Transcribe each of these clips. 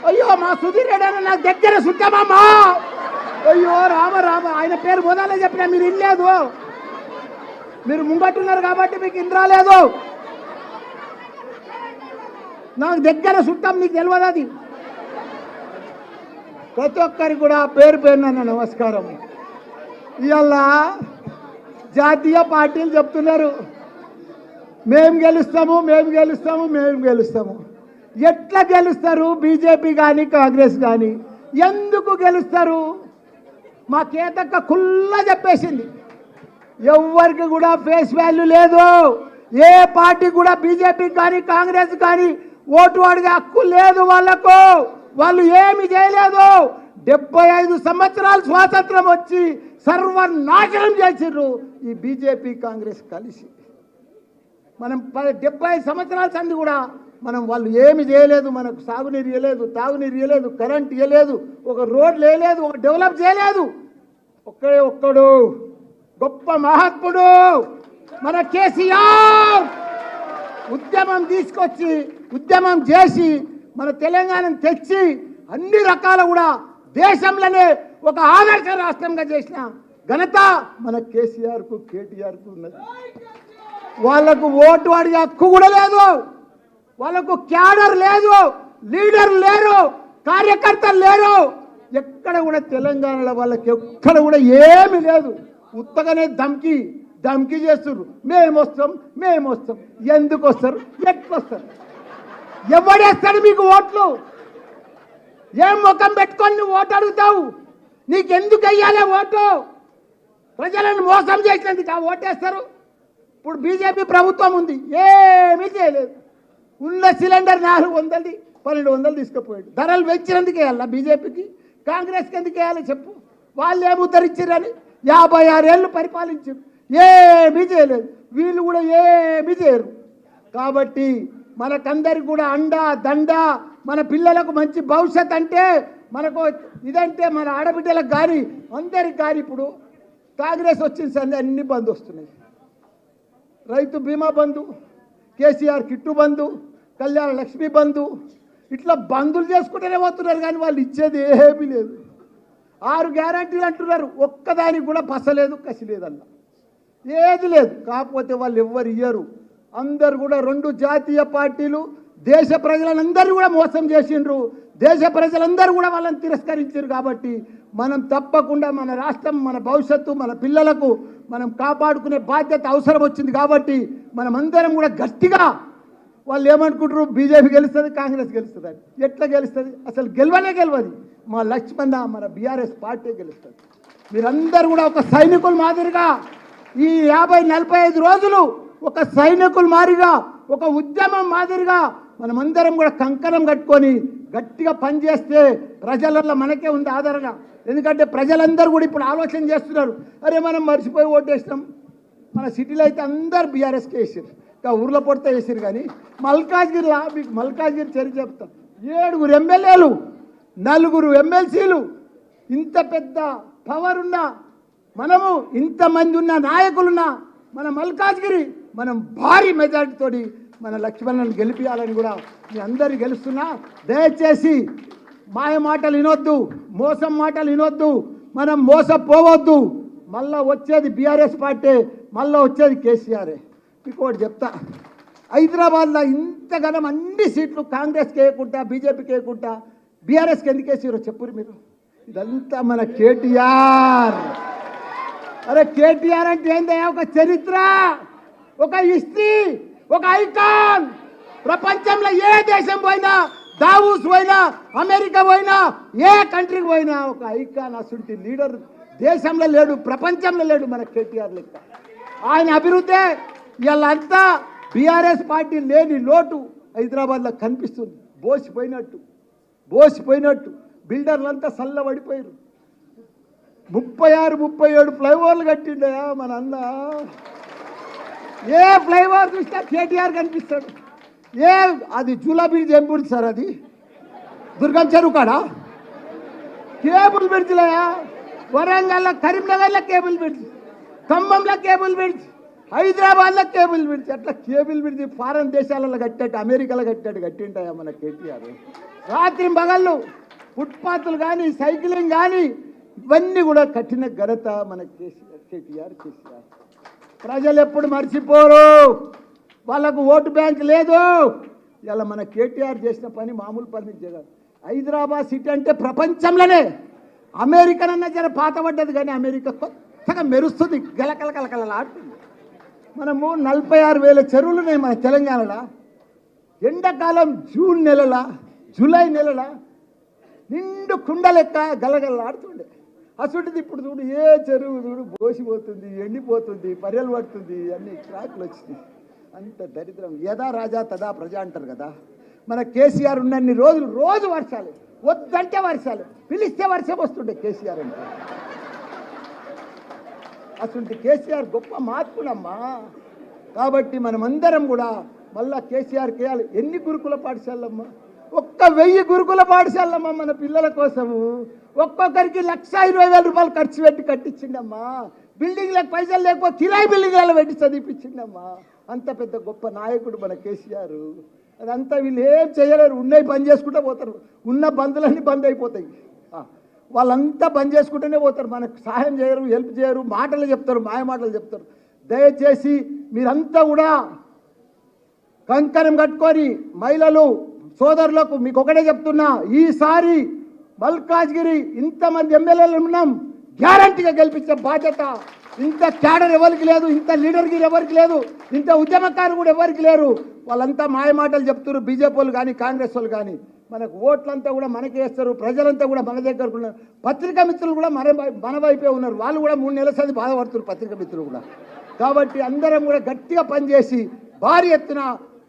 అయ్యో మా సుధీర్ రెడ్డి అన్న నాకు దగ్గర సుట్టమమ్మా. అయ్యో రామ రామ, ఆయన పేరు పోదాలే చెప్పినా మీరు ఇల్లేదు, మీరు ముంగట్టున్నారు కాబట్టి మీకు ఇన్ రాలేదు. నాకు దగ్గర చుట్టం, నీకు తెలియదు అది. ప్రతి ఒక్కరికి కూడా పేరు పేరున నమస్కారం. ఇవాళ జాతీయ పార్టీలు చెప్తున్నారు మేము గెలుస్తాము, మేము గెలుస్తాము, మేము గెలుస్తాము. ఎట్లా గెలుస్తారు? బీజేపీ కానీ కాంగ్రెస్ కానీ ఎందుకు గెలుస్తారు? మా కేతక్క కుల్లా చెప్పేసింది, ఎవరికి కూడా ఫేస్ వాల్యూ లేదు. ఏ పార్టీ కూడా బీజేపీ కానీ కాంగ్రెస్ కానీ ఓటు అడిగే హక్కు లేదు వాళ్ళకు. వాళ్ళు ఏమి చేయలేదు. 75 సంవత్సరాలు స్వాతంత్రం వచ్చి సర్వనాశనం చేసిర్రు ఈ బీజేపీ కాంగ్రెస్ కలిసి. మనం 75 సంవత్సరాల సంది కూడా మనం వాళ్ళు ఏమి చేయలేదు. మనకు సాగునీరు ఇవ్వలేదు, తాగునీరు ఇవ్వలేదు, కరెంట్ ఇవ్వలేదు, ఒక రోడ్లు వేయలేదు, ఒక డెవలప్ చేయలేదు. ఒక్కడు గొప్ప మహాత్ముడు మన కేసీఆర్ ఉద్యమం తీసుకొచ్చి ఉద్యమం చేసి మన తెలంగాణను తెచ్చి అన్ని రకాల కూడా దేశంలోనే ఒక ఆదర్శ రాష్ట్రంగా చేసిన ఘనత మన కేసీఆర్కు కేటీఆర్కు ఉన్నది. వాళ్లకు ఓటు అడిగే హక్కు కూడా లేదు, వాళ్ళకు క్యాడర్ లేదు, లీడర్ లేరు, కార్యకర్తలు లేరు. ఎక్కడ కూడా తెలంగాణలో వాళ్ళకి ఎక్కడ కూడా ఏమి లేదు. ఉత్తగానే ధమ్కి చేస్తున్నారు. మేము వస్తాం. ఎందుకు వస్తారు? ఎట్లా వస్తారు? ఎవడేస్తాడు మీకు ఓట్లు? ఏం ముఖం పెట్టుకొని నువ్వు ఓటు అడుగుతావు? నీకెందుకు వెయ్యాలి ఓటు? ప్రజలను మోసం చేసినందుకు ఆ ఓటేస్తారు. ఇప్పుడు బీజేపీ ప్రభుత్వం ఉంది, ఏమీ చేయలేదు. ఉన్న సిలిండర్ 400, 1200 తీసుకుపోయాడు. ధరలు పెంచినందుకు వేయాలా బీజేపీకి? కాంగ్రెస్కి ఎందుకు వేయాలి చెప్పు? వాళ్ళు ఏమి ఉద్ధరించారని 56 ఏళ్ళు పరిపాలించారు, ఏమీ చేయలేదు. వీళ్ళు కూడా ఏమీ చేయరు. కాబట్టి మనకందరికి కూడా అండా దండ, మన పిల్లలకు మంచి భవిష్యత్ అంటే మనకు ఇదంటే మన ఆడబిడ్డలకు కానీ అందరికి కానీ ఇప్పుడు కాంగ్రెస్ వచ్చిన సంది అన్ని బంద్ వస్తున్నాయి. రైతు బీమా బంధు, కేసీఆర్ కిట్టు బంధు, కళ్యాణ లక్ష్మి బంధు, ఇట్లా బంధులు చేసుకుంటూనే పోతున్నారు. కానీ వాళ్ళు ఇచ్చేది ఏమీ లేదు. 6 గ్యారంటీలు అంటున్నారు, ఒక్కదానికి కూడా పసలేదు, కసి లేదల్లా, ఏది లేదు. కాకపోతే వాళ్ళు ఎవ్వరు ఇయ్యరు. అందరు కూడా 2 జాతీయ పార్టీలు దేశ ప్రజలందరూ కూడా మోసం చేసిండ్రు. దేశ ప్రజలందరూ కూడా వాళ్ళని తిరస్కరించారు. కాబట్టి మనం తప్పకుండా మన రాష్ట్రం, మన భవిష్యత్తు, మన పిల్లలకు మనం కాపాడుకునే బాధ్యత అవసరం వచ్చింది. కాబట్టి మనం అందరం కూడా గట్టిగా, వాళ్ళు ఏమనుకుంటారు బీజేపీ గెలుస్తుంది, కాంగ్రెస్ గెలుస్తుంది అని. ఎట్లా గెలుస్తుంది? అసలు గెలవదు. మా లక్ష్మణ మన బీఆర్ఎస్ పార్టీ గెలుస్తుంది. మీరందరూ కూడా ఒక సైనికుల మాదిరిగా ఈ 50-45 రోజులు ఒక సైనికుల మాదిరిగా, ఒక ఉద్యమం మాదిరిగా మనమందరం కూడా కంకణం కట్టుకొని గట్టిగా పనిచేస్తే ప్రజలలో మనకే ఉంది ఆదరణ. ఎందుకంటే ప్రజలందరూ కూడా ఇప్పుడు ఆలోచన చేస్తున్నారు, అరే మనం మర్చిపోయి ఓటేసినాం. మన సిటీలో అయితే అందరు బీఆర్ఎస్కి వేసారు, ఇంకా ఊర్లో పొడితే వేసారు. కానీ మల్కాజ్గిరిలో, మీకు మల్కాజ్గిరి చరిత్ర చెప్తాం, 7 ఎమ్మెల్యేలు, 4 ఎమ్మెల్సీలు, ఇంత పెద్ద పవర్ ఉన్న మనము, ఇంతమంది ఉన్న నాయకులున్న మన మల్కాజ్గిరి మనం భారీ మెజార్టీతోటి మన లక్ష్మణ్ని గెలిపించాలని కూడా మీ అందరు గెలుస్తున్నా. దయచేసి మాయ మాటలు వినొద్దు, మోసం మాటలు వినొద్దు, మనం మోసపోవద్దు. మళ్ళా వచ్చేది బీఆర్ఎస్ పార్టీ, మళ్ళీ వచ్చేది కేసీఆరే. మీకు ఒకటి చెప్తా, హైదరాబాద్లో ఇంతగానం అన్ని సీట్లు కాంగ్రెస్కి వేయకుండా బీజేపీకి వేయకుండా బీఆర్ఎస్కి ఎందుకు వేసారో చెప్పురు మీరు. ఇదంతా మన కేటీఆర్. అరే కేటీఆర్ అంటే ఏందయ్యా? ఒక చరిత్ర, ఒక హిస్టరీ, ఒక ఐకాన్. ప్రపంచంలో ఏ దేశం పోయినా, దావూస్ పోయినా, అమెరికా పోయినా, ఏ కంట్రీకి పోయినా ఒక ఐకాన్. అసలు లీడర్ దేశంలో లేడు, ప్రపంచంలో లేడు మన కేటీఆర్ లెక్క. ఆయన అభివృద్ధి ఇవాళ అంతా బీఆర్ఎస్ పార్టీ లేని లోటు హైదరాబాద్లో కనిపిస్తుంది. బోసిపోయినట్టు బిల్డర్లంతా చల్లబడిపోయారు. 36-37 ఫ్లైఓవర్లు కట్టిండయా మన అన్న. ఏ ఫ్లైఓవర్ చూసినా కేటీఆర్ కనిపిస్తాడు. అది జూలా బ్రిడ్జ్ ఏం బ్రిడ్జ్ సార్? అది దుర్గం చెరువు కాడా కేబుల్ బ్రిడ్జ్లయా. వరంగల్లో, కరీంనగర్లో కేబుల్ బ్రిడ్జ్, ఖమ్మంలో కేబుల్ బ్రిడ్జ్, హైదరాబాద్లో కేబుల్ బ్రిడ్జ్. అట్లా కేబుల్ బ్రిడ్జ్ ఫారెన్ దేశాలలో కట్టాడు, అమెరికాలో కట్టింటాయా మన కేటీఆర్. రాత్రి పగళ్ళు ఫుట్పాత్లు కానీ సైక్లింగ్ కానీ ఇవన్నీ కూడా కఠిన ఘనత మన కేటీఆర్. ప్రజలు ఎప్పుడు మర్చిపోరు, వాళ్ళకు ఓటు బ్యాంక్ లేదు. ఇలా మన కేటీఆర్ చేసిన పని మామూలు పని జగన్. హైదరాబాద్ సిటీ అంటే ప్రపంచంలోనే అమెరికన్ అన్న జర పాతపడ్డది, కానీ అమెరికా కొత్తగా మెరుస్తుంది, గలకలకలకలలాడుతుంది. మనము 46,000 చెరువులు ఉన్నాయి మన తెలంగాణలో. ఎండాకాలం జూన్ నెలల జూలై నెలల నిండు కుండ లెక్క గలగలలాడుతుండే. అసలుంటిది ఇప్పుడు చూడు, ఏ చెరువు చూడు బోసిపోతుంది, ఎండిపోతుంది, పర్యలు పడుతుంది, అన్ని క్రాకులు వచ్చినాయి. అంత దరిద్రం. యథా రాజా తదా ప్రజ అంటారు కదా. మన కేసీఆర్ ఉన్నన్ని రోజులు రోజు వర్షాలు, వద్దంటే వర్షాలు, పిలిస్తే వర్షం వస్తుండే కేసీఆర్ అంటే. అసలు కేసీఆర్ గొప్ప మార్పులమ్మా. కాబట్టి మనమందరం కూడా మళ్ళా కేసీఆర్ కేయాలి. ఎన్ని గురుకుల పాఠశాలమ్మా? 1,000 గురుకుల పాఠశాలమ్మా మన పిల్లల కోసము. ఒక్కొక్కరికి 1,20,000 రూపాయలు ఖర్చు పెట్టి కట్టించిండమ్మా. బిల్డింగ్లకు పైసలు లేకపోతే కిరాయి బిల్డింగ్లలో పెట్టి చదివిపించిండమ్మా. అంత పెద్ద గొప్ప నాయకుడు మన కేసీఆర్. అదంతా వీళ్ళు ఏం చేయలేరు, ఉన్నాయి బంద్ చేసుకుంటూ పోతారు. ఉన్న బంధులన్నీ బంద్ అయిపోతాయి, వాళ్ళంతా బంద్ చేసుకుంటూనే పోతారు. మనకు సహాయం చేయరు, హెల్ప్ చేయరు, మాటలు చెప్తారు, మాయ మాటలు చెప్తారు. దయచేసి మీరంతా కూడా కంకణం కట్టుకొని మహిళలు సోదరులకు మీకు ఒకటే చెప్తున్నా, ఈసారి మల్కాజ్గిరి ఇంతమంది ఎమ్మెల్యేలు ఉన్నాం, గ్యారంటీగా గెలిపించే బాధ్యత. ఇంత క్యాడర్ ఎవరికి లేదు, ఇంత లీడర్గిరి ఎవరికి లేదు, ఇంత ఉద్యమకారు కూడా ఎవరికి లేరు. వాళ్ళంతా మాయ మాటలు చెప్తారు, బీజేపీ వాళ్ళు కానీ కాంగ్రెస్ వాళ్ళు కానీ. మనకు ఓట్లంతా కూడా మనకే వేస్తారు, ప్రజలంతా కూడా మన దగ్గరకు ఉన్నారు. పత్రికా మిత్రులు కూడా మన వైపే ఉన్నారు, వాళ్ళు కూడా 3 నెలల సారి బాధపడుతున్నారు పత్రికా మిత్రులు కూడా. కాబట్టి అందరం కూడా గట్టిగా పనిచేసి భారీ ఎత్తున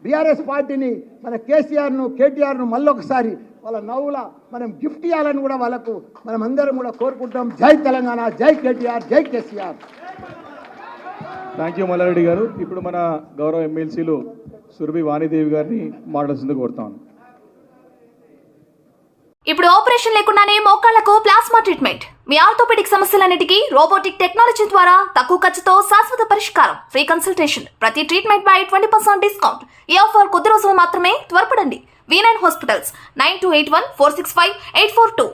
బీఆర్ఎస్ పార్టీని, మన కేసీఆర్ను కేటీఆర్ను మళ్ళొకసారి వాళ్ళ నవ్వుల మనం గిఫ్ట్ ఇవ్వాలని కూడా వాళ్ళకు మనం అందరం కూడా కోరుకుంటాం. జై తెలంగాణ, జై కేటీఆర్, జై కేసీఆర్. థ్యాంక్ యూ మల్లారెడ్డి గారు. ఇప్పుడు మన గౌరవ ఎమ్మెల్సీలు సురభి వాణిదేవి గారిని మాట్లాడుతుందిగా కోరుతాను. ఇప్పుడు ఆపరేషన్ లేకుండానే మోకాళ్లకు ప్లాస్మా ట్రీట్మెంట్. మీ ఆర్థోపెడిక్ సమస్యలన్నిటికీ రోబోటిక్ టెక్నాలజీ ద్వారా తక్కువ ఖర్చుతో శాశ్వత పరిష్కారం. Free consultation. ప్రతి ట్రీట్మెంట్ పై 20% డిస్కౌంట్. ఈ ఆఫర్ కొద్ది రోజులు మాత్రమే. త్వరపడండి. V9 hospitals 9281465842.